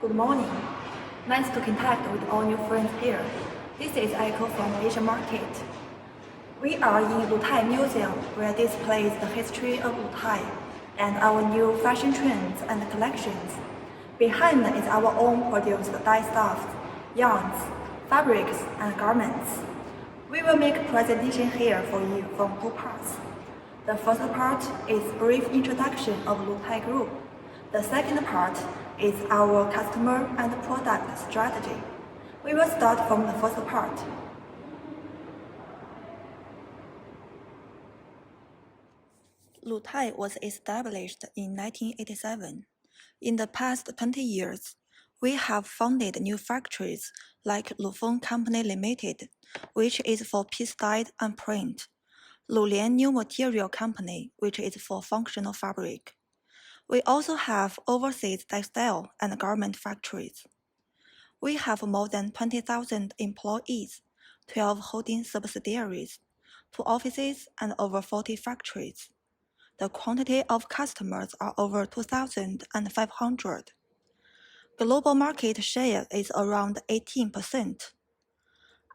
Good morning. Nice to connect with all new friends here. This is Echo from Asia Market. We are in Luthai Museum where displays the history of Luthai and our new fashion trends and collections. Behind is our own produced dye stuffs, yarns, fabrics, and garments. We will make a presentation here for you from two parts. The first part is brief introduction of Luthai Group. The second part is our customer and product strategy. We will start from the first part. Luthai was established in 1987. In the past 20 years, we have founded new factories like Lufeng Company Limited, which is for piece dye and print, Lulian New Material Company, which is for functional fabric. We also have overseas textile and garment factories. We have more than 20,000 employees, 12 holding subsidiaries, 2 offices, and over 40 factories. The quantity of customers are over 2,500. Global market share is around 18%.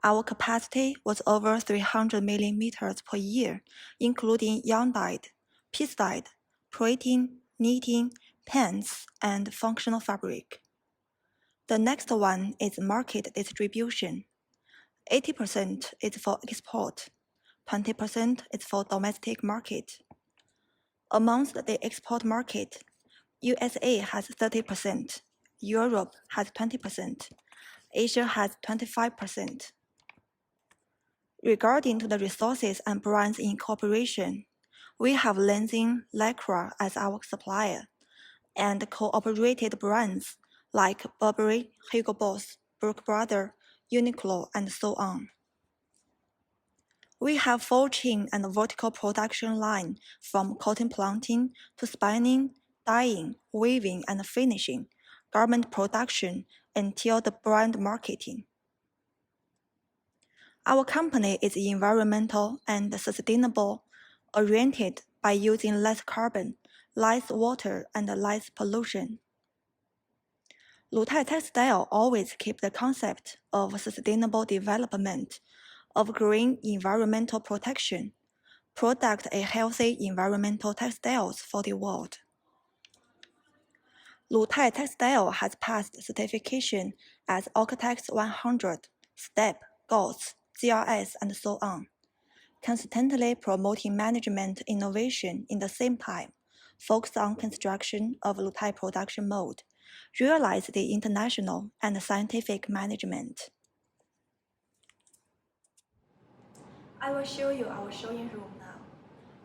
Our capacity was over 300 million meters per year, including yarn dyed, piece dyed, printing, knitting, pants, and functional fabric. The next one is market distribution. 80% is for export, 20% is for domestic market. Amongst the export market, USA has 30%, Europe has 20%, Asia has 25%. Regarding to the resources and brands in cooperation, we have Lenzing, Lycra as our supplier, and cooperated brands like Burberry, Hugo Boss, Brook Brothers, Uniqlo, and so on. We have full chain and vertical production line from cotton planting to spinning, dyeing, weaving, and finishing, garment production until the brand marketing. Our company is environmental and sustainable oriented by using less carbon, less water, and less pollution. Luthai Textile always keep the concept of sustainable development, of green environmental protection, product a healthy environmental textiles for the world. Luthai Textile has passed certification as Architects 100, STEP, GOTS, GRS, and so on, constantly promoting management innovation in the same time, focus on construction of Luthai production mode, realize the international and scientific management. I will show you our showing room now.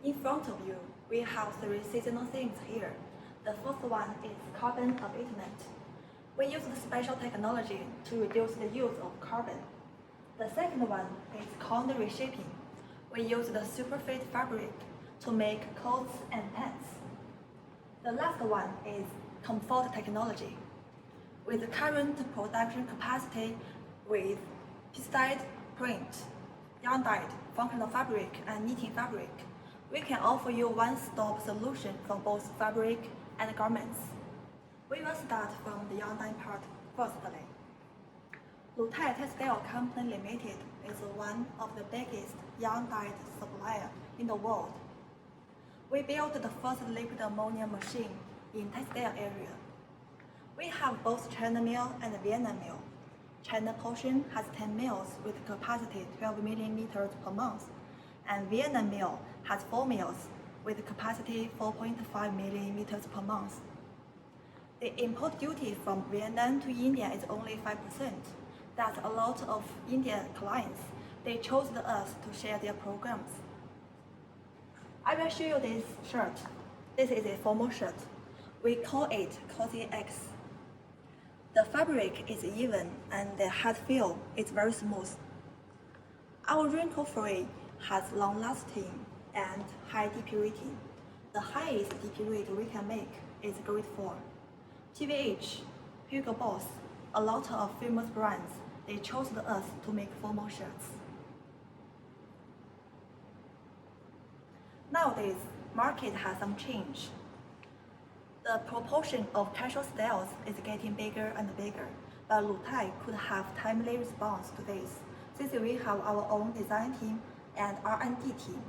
In front of you, we have 3 seasonal themes here. The first one is carbon abatement. We use the special technology to reduce the use of carbon. The second one is cold reshaping. We use the superfit fabric to make clothes and pants. The last one is comfort technology. With the current production capacity with piece dyed, print, yarn dyed, functional fabric, and knitting fabric, we can offer you one-stop solution for both fabric and garments. We will start from the yarn dye part firstly. Luthai Textile Company Limited is one of the biggest yarn dyed supplier in the world. We built the first liquid ammonia machine in textile area. We have both China mill and Vietnam mill. China portion has 10 mills with capacity 12 million meters per month, and Vietnam mill has 4 mills with capacity 4.5 million meters per month. The import duty from Vietnam to India is only 5%. That's a lot of Indian clients. They chose us to share their programs. I will show you this shirt. This is a formal shirt. We call it Cozy X. The fabric is even and the head feel is very smooth. Our wrinkle-free has long-lasting and high DP rating. The highest DP rate we can make is grade 4. TVH, Hugo Boss, a lot of famous brands, they chose us to make formal shirts. Nowadays, market has some change. The proportion of casual styles is getting bigger and bigger, but Luthai could have timely response to this, since we have our own design team and R&D team.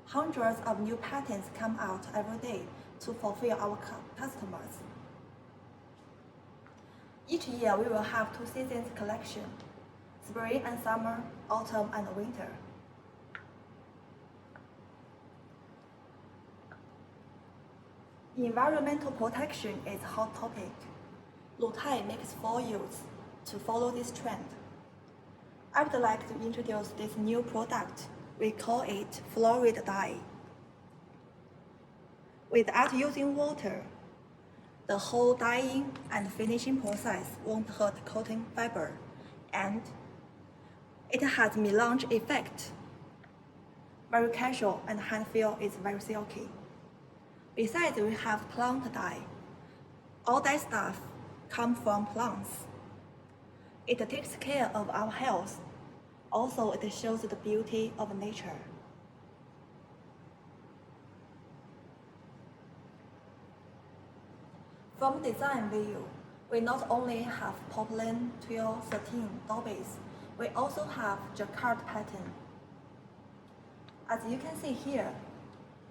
Hundreds of new patterns come out every day to fulfill our customers. Each year we will have 2 seasons collection, spring and summer, autumn and winter. Environmental protection is a hot topic. Luthai makes full use to follow this trend. I would like to introduce this new product. We call it fluoride dye. Without using water, the whole dyeing and finishing process won't hurt cotton fiber, and it has melange effect. Very casual and hand feel is very silky. Besides, we have plant dye. All dye stuff come from plants. It takes care of our health. Also, it shows the beauty of nature. From design view, we not only have poplin, twill, sateen, dobbies, we also have jacquard pattern. As you can see here,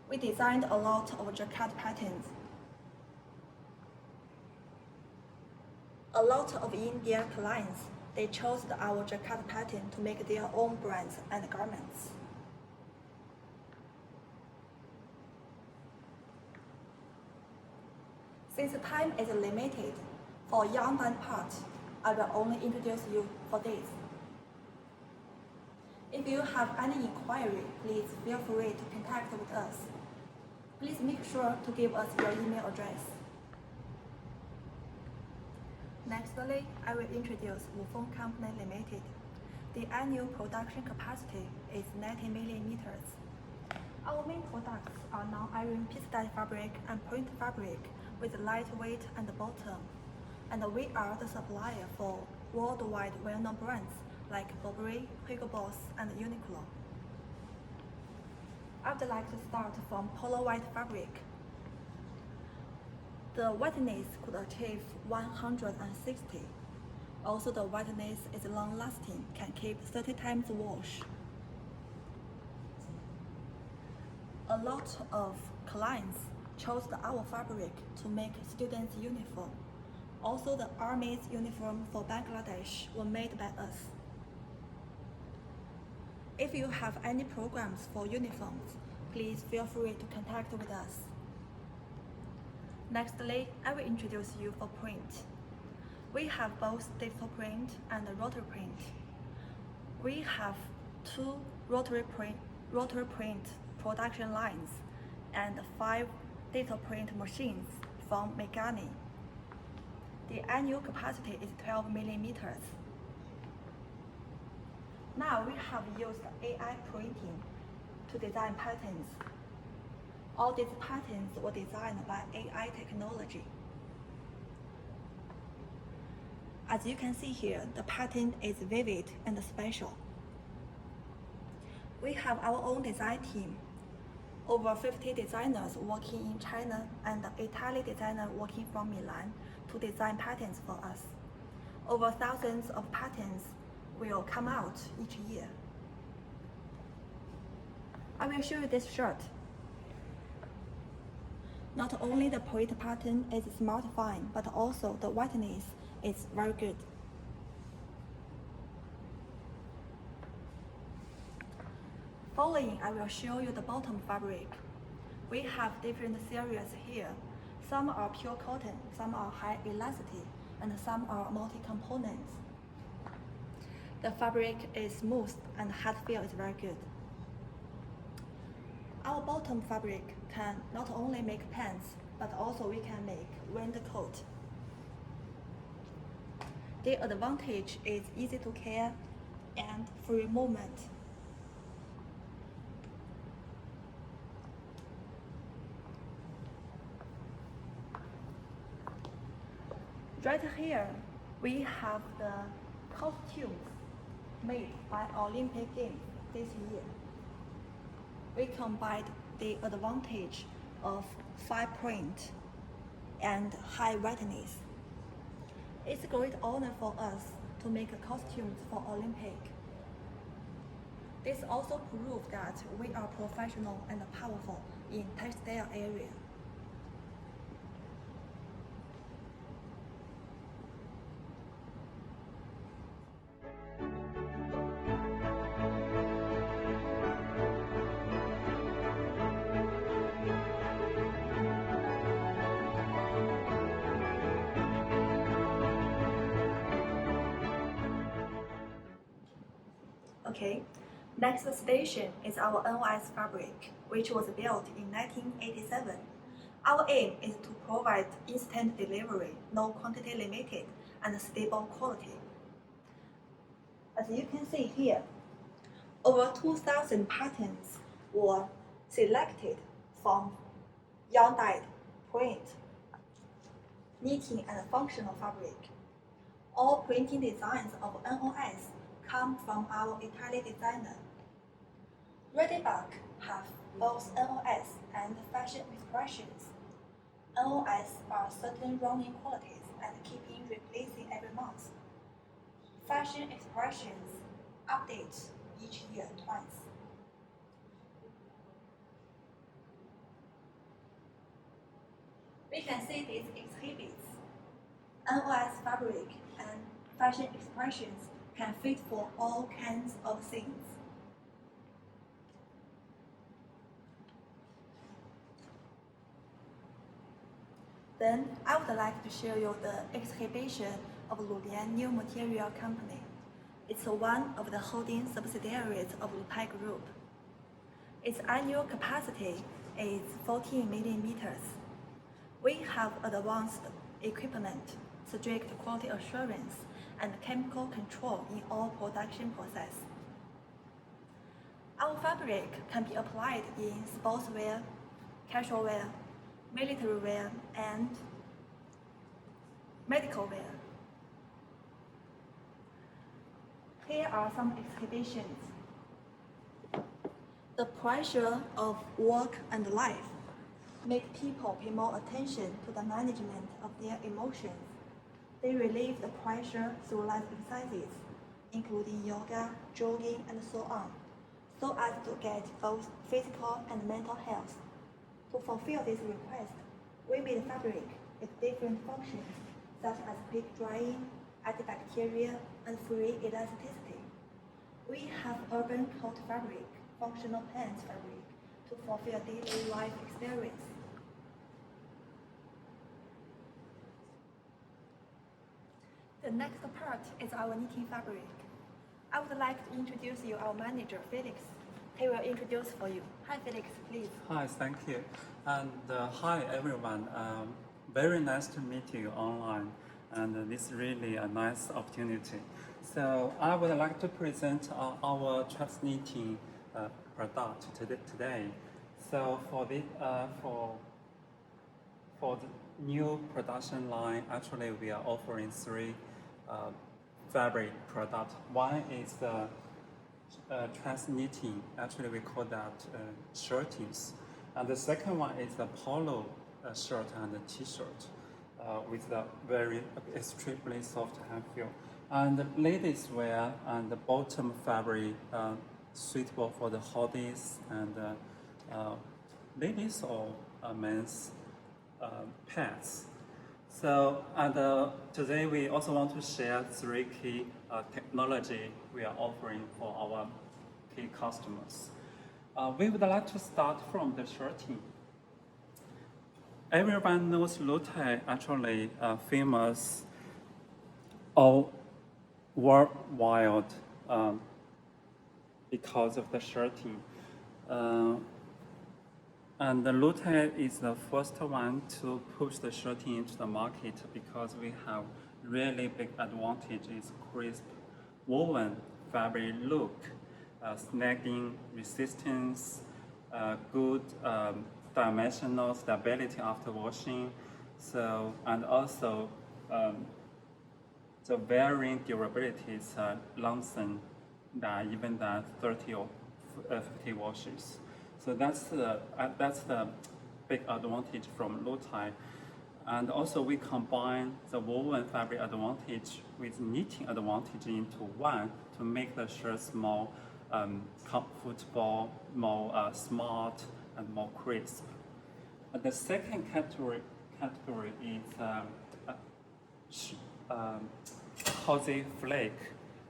we designed a lot of jacquard patterns. A lot of Indian clients, they chose our jacquard pattern to make their own brands and garments. Since time is limited, for yarn band part, I will only introduce you for this. If you have any inquiry, please feel free to contact with us. Please make sure to give us your email address. Nextly, I will introduce Wufeng Company Limited. The annual production capacity is 90 million meters. Our main products are non-iron piece dye fabric and print fabric with lightweight and bottom, and we are the supplier for worldwide well-known brands like Burberry, Hugo Boss, and Uniqlo. I would like to start from polo white fabric. The whiteness could achieve 160. Also, the whiteness is long-lasting, can keep 30 times wash. A lot of clients chose our fabric to make students' uniform. Also, the Army's uniform for Bangladesh were made by us. If you have any programs for uniforms, please feel free to contact with us. Nextly, I will introduce you for print. We have both digital print and rotary print. We have 2 rotary print production lines and 5 digital print machines from Megani. The annual capacity is 12 million meters. Now we have used AI printing to design patterns. All these patterns were designed by AI technology. As you can see here, the pattern is vivid and special. We have our own design team. Over 50 designers working in China and Italian designers working from Milan to design patterns for us. Over thousands of patterns will come out each year. I will show you this shirt. Not only the print pattern is smart fine, but also the whiteness is very good. Following, I will show you the bottom fabric. We have different series here. Some are pure cotton, some are high elasticity, and some are multi-components. The fabric is smooth and hand feel is very good. Our bottom fabric can not only make pants, but also we can make wind coat. The advantage is easy to care and free movement. Right here, we have the costumes made by Olympic Games this year. We combined the advantage of fine print and high whiteness. It's a great honor for us to make costumes for Olympic. This also proves that we are professional and powerful in textile area. Okay, next station is our NOS fabric, which was built in 1987. Our aim is to provide instant delivery, no quantity limited, and stable quality. As you can see here, over 2,000 patterns were selected from yarn-dyed, print, knitting, and functional fabric. All printing designs of NOS come from our Italian designer. Ready-back have both NOS and fashion expressions. NOS are certain running qualities and keeping replacing every month. Fashion expressions update each year twice. We can see these exhibits. NOS fabric and fashion expressions can fit for all kinds of things. Then I would like to show you the exhibition of Luthai New Material Company. It's one of the holding subsidiaries of Luthai Group. Its annual capacity is 14 million meters. We have advanced equipment, strict quality assurance, and chemical control in all production process. Our fabric can be applied in sportswear, casual wear, military wear, and medical wear. Here are some exhibitions. The pressure of work and life make people pay more attention to the management of their emotions. They relieve the pressure through life exercises, including yoga, jogging, and so on, so as to get both physical and mental health. To fulfill this request, we made fabric with different functions, such as quick drying, antibacterial, and free elasticity. We have urban coat fabric, functional pants fabric, to fulfill daily life experience. The next part is our knitting fabric. I would like to introduce you our manager, Felix. He will introduce for you. Hi, Felix, please. Hi, thank you. And hi, everyone. Very nice to meet you online. And this is really a nice opportunity. So I would like to present our trans knitting product today. So for the new production line, actually we are offering three fabric products. One is the trans knitting. Actually, we call that shirtings. And the second one is the polo shirt and the t-shirt with the very extremely soft hem feel. And the ladies wear and the bottom fabric suitable for the holidays and ladies or men's pants. So, and today we also want to share three key technology we are offering for our key customers. We would like to start from the shirting. Everyone knows Luthai actually famous all worldwide because of the shirting. And the Luthai is the first one to push the shirting into the market because we have really big advantage is crisp woven fabric look, snagging resistance, good dimensional stability after washing. So, and also the wearing durability is longer than even than 30 or 50 washes. So that's the big advantage from Luthai. And also we combine the woven fabric advantage with knitting advantage into one to make the shirts more comfortable, more smart, and more crisp. And the second category is cozy flake.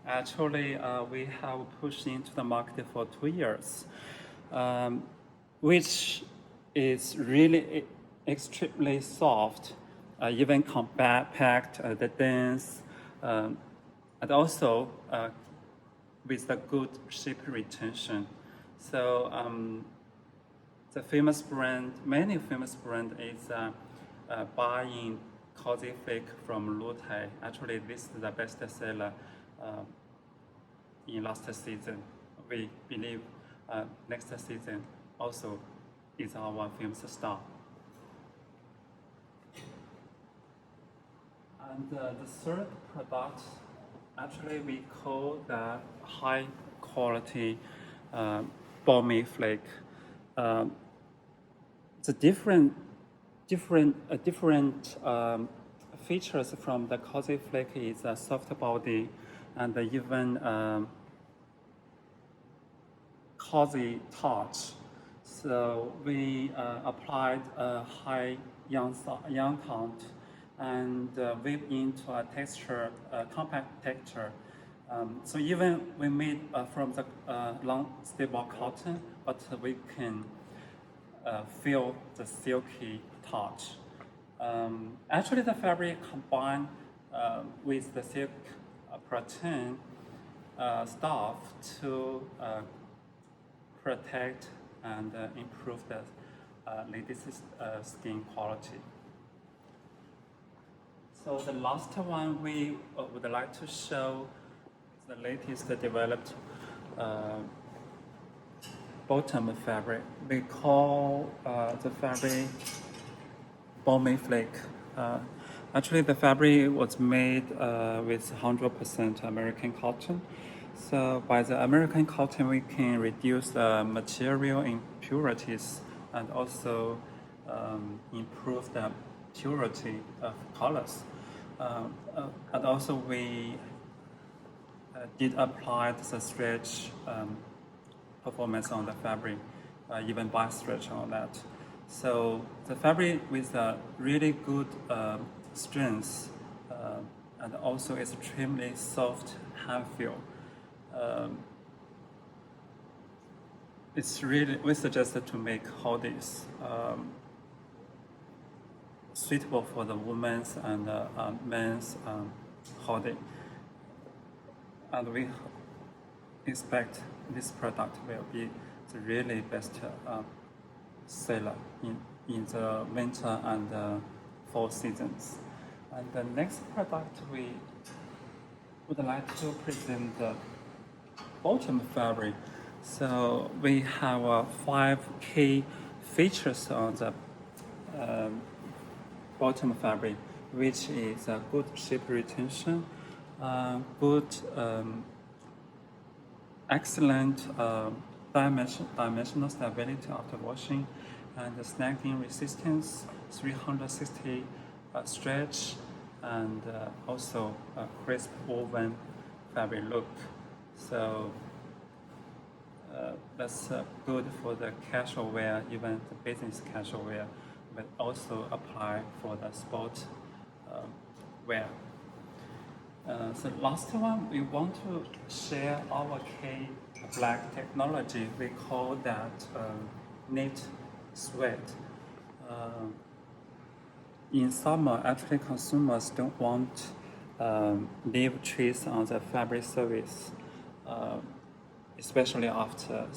Actually, we have pushed into the market for 2 years, which is really extremely soft, even compact, the dense, and also with the good shape retention. So the famous brand, many famous brand is buying cozy flake from Luthai. Actually, this is the best seller in last season. We believe next season also is our famous star. And the third product, actually we call the high quality balmy flake. The different features from the cozy flake is a soft body and even cozy touch. So we applied a high yarn count and weave into a texture, compact texture. So even we made from the long stable cotton, but we can feel the silky touch. Actually, the fabric combined with the silk protein stuff to protect and improve the lady's skin quality. So the last one we would like to show the latest developed bottom fabric. We call the fabric balmy flake. Actually, the fabric was made with 100% American cotton. So by the American cotton, we can reduce the material impurities and also improve the purity of colors. And also we did apply the stretch performance on the fabric, even by stretch on that. So the fabric with a really good strength and also extremely soft hand feel. It's really, we suggested to make hoodies suitable for the women's and men's hoodie. And we expect this product will be the really best seller in the winter and fall seasons. And the next product we would like to present the bottom fabric. So we have 5 key features on the bottom fabric, which is a good shape retention, good excellent dimensional stability after washing, and the snagging resistance, 360 stretch, and also a crisp woven fabric look. So that's good for the casual wear, even the business casual wear, but also apply for the sport wear. So last one, we want to share our key black technology. We call that knit sweat. In summer, actually consumers don't want leave trace on the fabric surface, especially after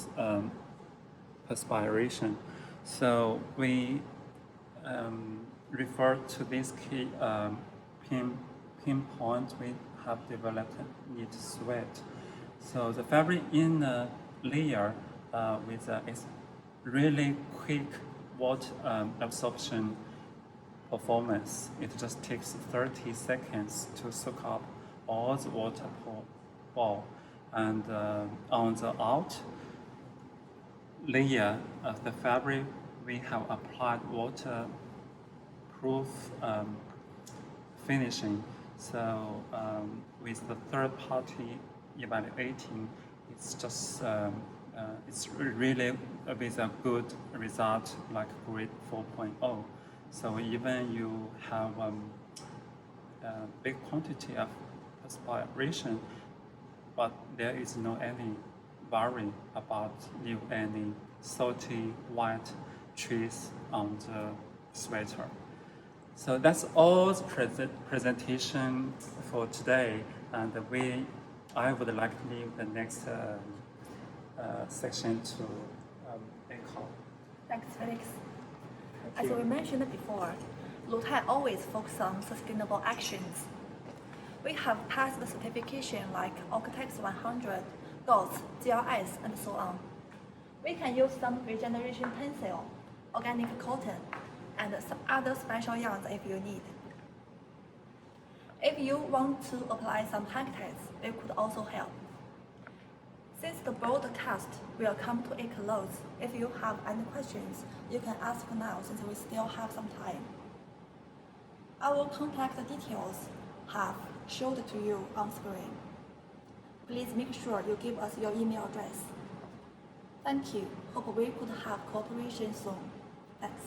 perspiration. So we refer to this key pinpoint. We have developed knit sweat. So the fabric in a layer with its really quick water absorption performance. It just takes 30 seconds to soak up all the water ball. And on the out layer of the fabric, we have applied waterproof improve finishing. So with the third party evaluating, it's just it's really with a good result like grade 4.0. So even you have a big quantity of perspiration, but there is no any worry about leave any salty white trace on the sweater. So that's all the presentation for today, and I would like to leave the next section to Echo. Thanks, Felix. As we mentioned before, Luthai always focuses on sustainable actions. We have passed the certification like Architects 100, GOTS, GRS, and so on. We can use some regeneration pencil, organic cotton, and some other special yarns if you need. If you want to apply some hangtags, we could also help. Since the broadcast will come to a close, if you have any questions, you can ask now since we still have some time. Our contact details have showed to you on screen. Please make sure you give us your email address. Thank you. Hope we could have cooperation soon. Thanks.